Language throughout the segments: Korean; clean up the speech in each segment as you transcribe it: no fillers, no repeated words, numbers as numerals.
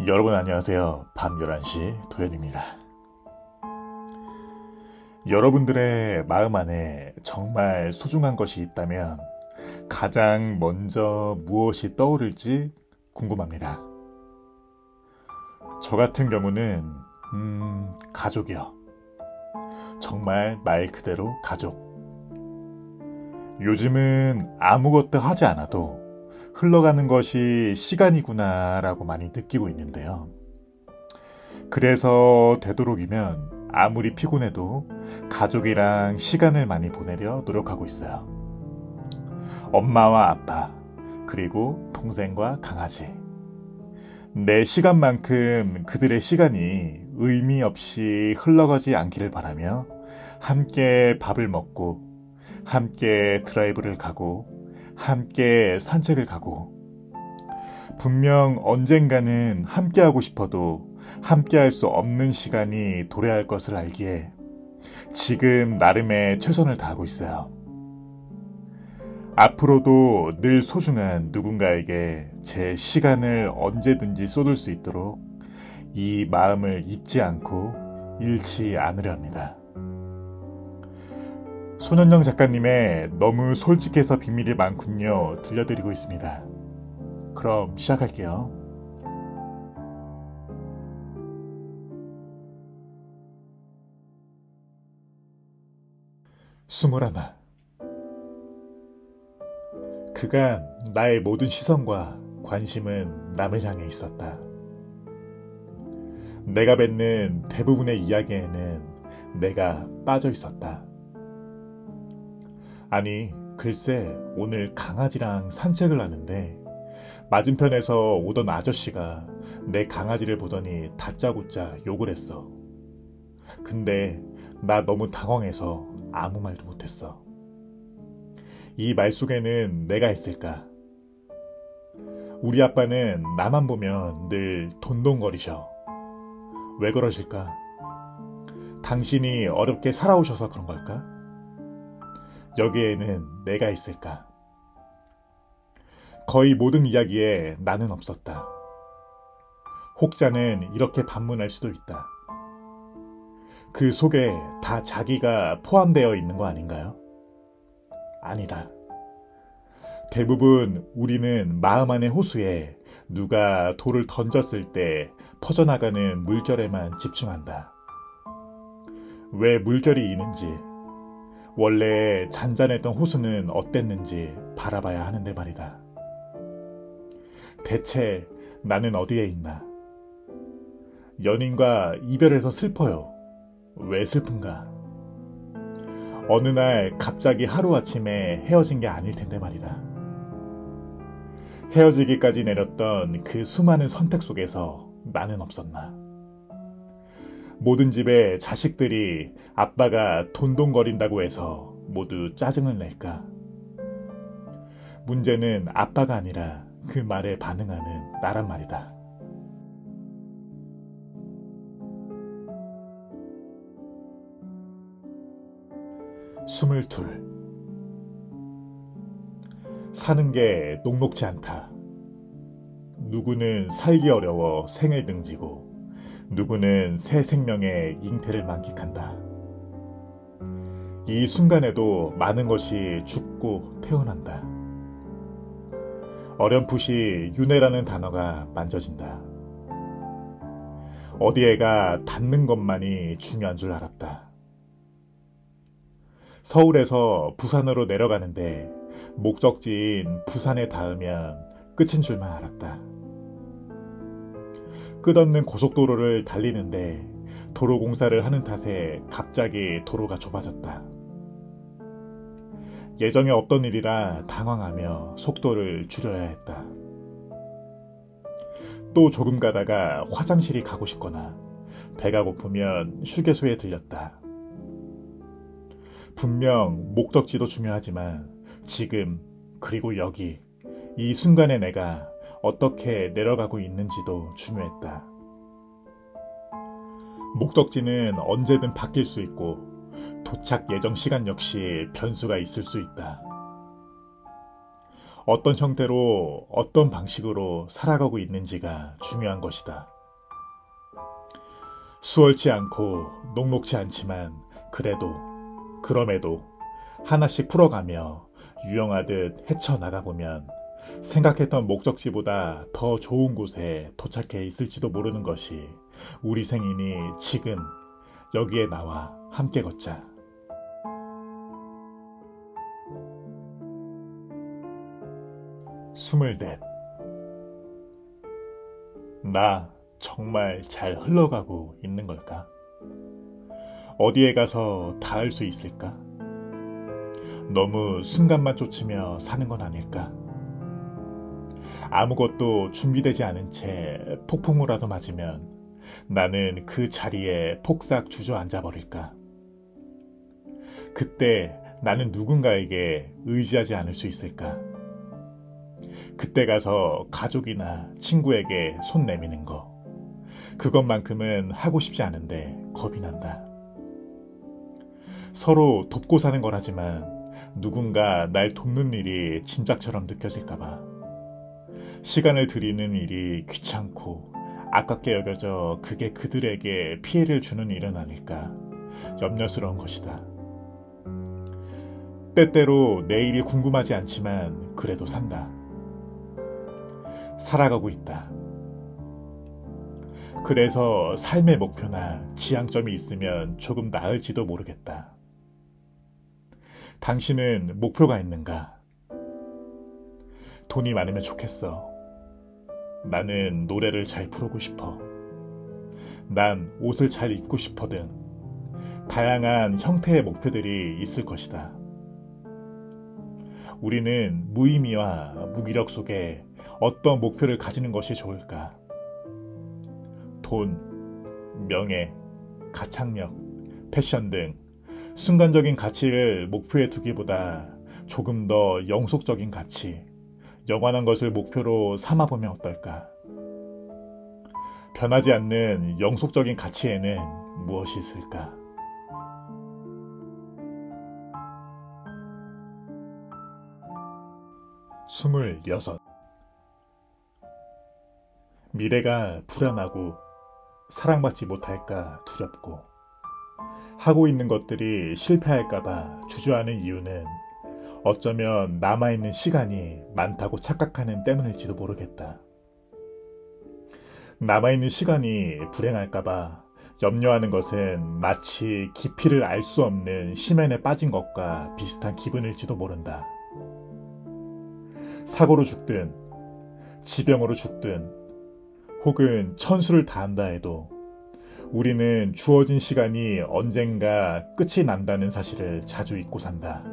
여러분 안녕하세요. 밤 11시 도현입니다. 여러분들의 마음 안에 정말 소중한 것이 있다면 가장 먼저 무엇이 떠오를지 궁금합니다. 저 같은 경우는 가족이요. 정말 말 그대로 가족. 요즘은 아무것도 하지 않아도 흘러가는 것이 시간이구나 라고 많이 느끼고 있는데요. 그래서 되도록이면 아무리 피곤해도 가족이랑 시간을 많이 보내려 노력하고 있어요. 엄마와 아빠, 그리고 동생과 강아지. 내 시간만큼 그들의 시간이 의미 없이 흘러가지 않기를 바라며 함께 밥을 먹고 함께 드라이브를 가고 함께 산책을 가고 분명 언젠가는 함께하고 싶어도 함께할 수 없는 시간이 도래할 것을 알기에 지금 나름의 최선을 다하고 있어요. 앞으로도 늘 소중한 누군가에게 제 시간을 언제든지 쏟을 수 있도록 이 마음을 잊지 않고 잃지 않으려 합니다. 손현영 작가님의 너무 솔직해서 비밀이 많군요 들려드리고 있습니다. 그럼 시작할게요. 스물하나. 그간 나의 모든 시선과 관심은 남을 향해 있었다. 내가 뱉는 대부분의 이야기에는 내가 빠져 있었다. 아니, 글쎄 오늘 강아지랑 산책을 하는데 맞은편에서 오던 아저씨가 내 강아지를 보더니 다짜고짜 욕을 했어. 근데 나 너무 당황해서 아무 말도 못했어. 이 말 속에는 내가 있을까? 우리 아빠는 나만 보면 늘 돈돈거리셔. 왜 그러실까? 당신이 어렵게 살아오셔서 그런 걸까? 여기에는 내가 있을까? 거의 모든 이야기에 나는 없었다. 혹자는 이렇게 반문할 수도 있다. 그 속에 다 자기가 포함되어 있는 거 아닌가요? 아니다. 대부분 우리는 마음 안의 호수에 누가 돌을 던졌을 때 퍼져나가는 물결에만 집중한다. 왜 물결이 이는지, 원래 잔잔했던 호수는 어땠는지 바라봐야 하는데 말이다. 대체 나는 어디에 있나? 연인과 이별해서 슬퍼요. 왜 슬픈가? 어느 날 갑자기 하루아침에 헤어진 게 아닐 텐데 말이다. 헤어지기까지 내렸던 그 수많은 선택 속에서 나는 없었나? 모든 집의 자식들이 아빠가 돈돈거린다고 해서 모두 짜증을 낼까? 문제는 아빠가 아니라 그 말에 반응하는 나란 말이다. 스물둘. 사는 게 녹록지 않다. 누구는 살기 어려워 생을 등지고 누구는 새 생명의 잉태를 만끽한다. 이 순간에도 많은 것이 죽고 태어난다. 어렴풋이 윤회라는 단어가 만져진다. 어디에가 닿는 것만이 중요한 줄 알았다. 서울에서 부산으로 내려가는데 목적지인 부산에 닿으면 끝인 줄만 알았다. 끝없는 고속도로를 달리는데 도로 공사를 하는 탓에 갑자기 도로가 좁아졌다. 예정에 없던 일이라 당황하며 속도를 줄여야 했다. 또 조금 가다가 화장실이 가고 싶거나 배가 고프면 휴게소에 들렸다. 분명 목적지도 중요하지만 지금 그리고 여기 이 순간에 내가 어떻게 내려가고 있는지도 중요했다. 목적지는 언제든 바뀔 수 있고 도착 예정 시간 역시 변수가 있을 수 있다. 어떤 형태로 어떤 방식으로 살아가고 있는지가 중요한 것이다. 수월치 않고 녹록지 않지만 그럼에도 하나씩 풀어가며 유영하듯 헤쳐나가보면 생각했던 목적지보다 더 좋은 곳에 도착해 있을지도 모르는 것이 우리 생이니 지금 여기에 나와 함께 걷자. 스물넷. 나 정말 잘 흘러가고 있는 걸까? 어디에 가서 닿을 수 있을까? 너무 순간만 쫓으며 사는 건 아닐까? 아무것도 준비되지 않은 채 폭풍우라도 맞으면 나는 그 자리에 폭삭 주저앉아 버릴까? 그때 나는 누군가에게 의지하지 않을 수 있을까? 그때 가서 가족이나 친구에게 손 내미는 거, 그것만큼은 하고 싶지 않은데 겁이 난다. 서로 돕고 사는 거라지만 누군가 날 돕는 일이 짐작처럼 느껴질까봐, 시간을 들이는 일이 귀찮고 아깝게 여겨져 그게 그들에게 피해를 주는 일은 아닐까 염려스러운 것이다. 때때로 내일이 궁금하지 않지만 그래도 산다. 살아가고 있다. 그래서 삶의 목표나 지향점이 있으면 조금 나을지도 모르겠다. 당신은 목표가 있는가? 돈이 많으면 좋겠어. 나는 노래를 잘 부르고 싶어. 난 옷을 잘 입고 싶어 등 다양한 형태의 목표들이 있을 것이다. 우리는 무의미와 무기력 속에 어떤 목표를 가지는 것이 좋을까? 돈, 명예, 가창력, 패션 등 순간적인 가치를 목표에 두기보다 조금 더 영속적인 가치, 영원한 것을 목표로 삼아보면 어떨까? 변하지 않는 영속적인 가치에는 무엇이 있을까? 스물여섯. 미래가 불안하고 사랑받지 못할까 두렵고 하고 있는 것들이 실패할까봐 주저하는 이유는 어쩌면 남아있는 시간이 많다고 착각하는 때문일지도 모르겠다. 남아있는 시간이 불행할까봐 염려하는 것은 마치 깊이를 알 수 없는 심연에 빠진 것과 비슷한 기분일지도 모른다. 사고로 죽든 지병으로 죽든 혹은 천수를 다한다 해도 우리는 주어진 시간이 언젠가 끝이 난다는 사실을 자주 잊고 산다.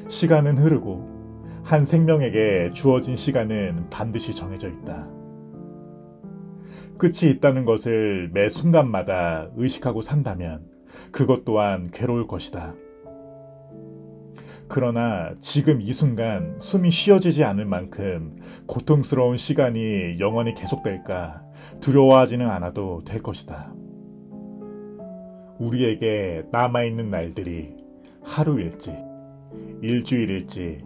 시간은 흐르고 한 생명에게 주어진 시간은 반드시 정해져 있다. 끝이 있다는 것을 매 순간마다 의식하고 산다면 그것 또한 괴로울 것이다. 그러나 지금 이 순간 숨이 쉬어지지 않을 만큼 고통스러운 시간이 영원히 계속될까 두려워하지는 않아도 될 것이다. 우리에게 남아있는 날들이 하루일지, 일주일일지,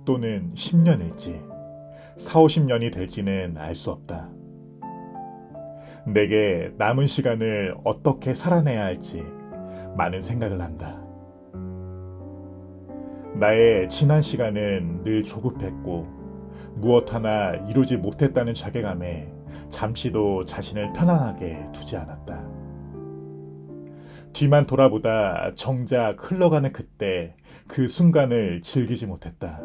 또는 10년일지, 40~50년이 될지는 알 수 없다. 내게 남은 시간을 어떻게 살아내야 할지 많은 생각을 한다. 나의 지난 시간은 늘 조급했고 무엇 하나 이루지 못했다는 자괴감에 잠시도 자신을 편안하게 두지 않았다. 뒤만 돌아보다 정작 흘러가는 그때 그 순간을 즐기지 못했다.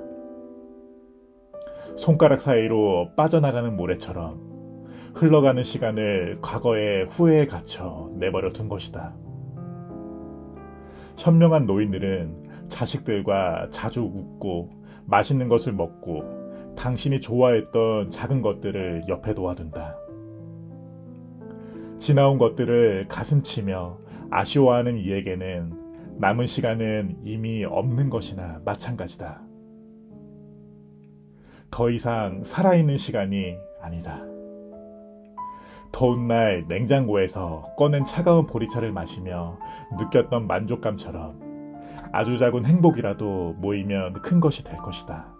손가락 사이로 빠져나가는 모래처럼 흘러가는 시간을 과거의 후회에 갇혀 내버려 둔 것이다. 현명한 노인들은 자식들과 자주 웃고 맛있는 것을 먹고 당신이 좋아했던 작은 것들을 옆에 놓아둔다. 지나온 것들을 가슴치며 아쉬워하는 이에게는 남은 시간은 이미 없는 것이나 마찬가지다. 더 이상 살아있는 시간이 아니다. 더운 날 냉장고에서 꺼낸 차가운 보리차를 마시며 느꼈던 만족감처럼 아주 작은 행복이라도 모이면 큰 것이 될 것이다.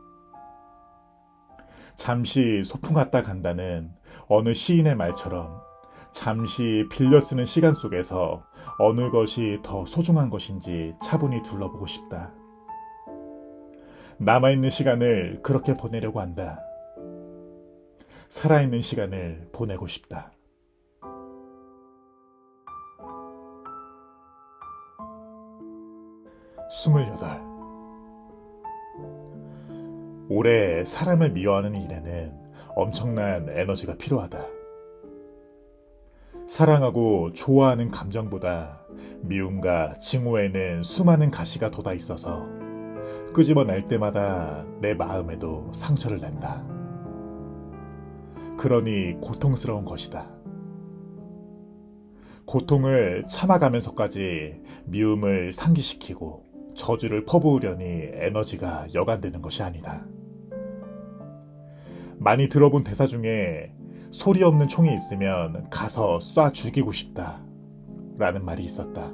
잠시 소풍 갔다 간다는 어느 시인의 말처럼 잠시 빌려 쓰는 시간 속에서 어느 것이 더 소중한 것인지 차분히 둘러보고 싶다. 남아있는 시간을 그렇게 보내려고 한다. 살아있는 시간을 보내고 싶다. 28. 올해 사람을 미워하는 일에는 엄청난 에너지가 필요하다. 사랑하고 좋아하는 감정보다 미움과 징후에는 수많은 가시가 돋아 있어서 끄집어낼 때마다 내 마음에도 상처를 낸다. 그러니 고통스러운 것이다. 고통을 참아가면서까지 미움을 상기시키고 저주를 퍼부으려니 에너지가 여간되는 것이 아니다. 많이 들어본 대사 중에 소리 없는 총이 있으면 가서 쏴 죽이고 싶다 라는 말이 있었다.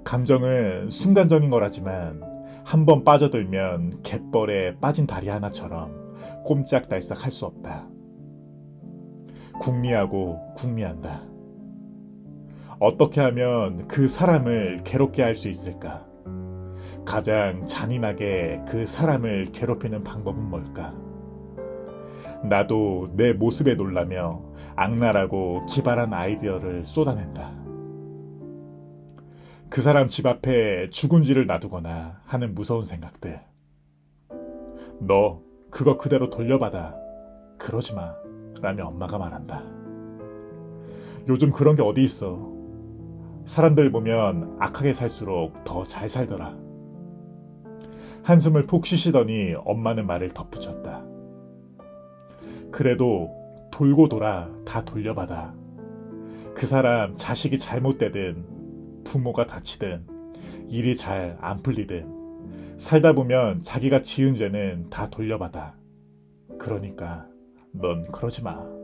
감정은 순간적인 거라지만 한번 빠져들면 갯벌에 빠진 다리 하나처럼 꼼짝달싹 할 수 없다. 궁리하고 궁리한다. 어떻게 하면 그 사람을 괴롭게 할 수 있을까? 가장 잔인하게 그 사람을 괴롭히는 방법은 뭘까? 나도 내 모습에 놀라며 악랄하고 기발한 아이디어를 쏟아낸다. 그 사람 집 앞에 죽은지를 놔두거나 하는 무서운 생각들. 너 그거 그대로 돌려받아. 그러지 마. 라며 엄마가 말한다. 요즘 그런 게 어디 있어. 사람들 보면 악하게 살수록 더 잘 살더라. 한숨을 푹 쉬시더니 엄마는 말을 덧붙였다. 그래도 돌고 돌아 다 돌려받아. 그 사람 자식이 잘못되든 부모가 다치든 일이 잘 안 풀리든 살다 보면 자기가 지은 죄는 다 돌려받아. 그러니까 넌 그러지 마.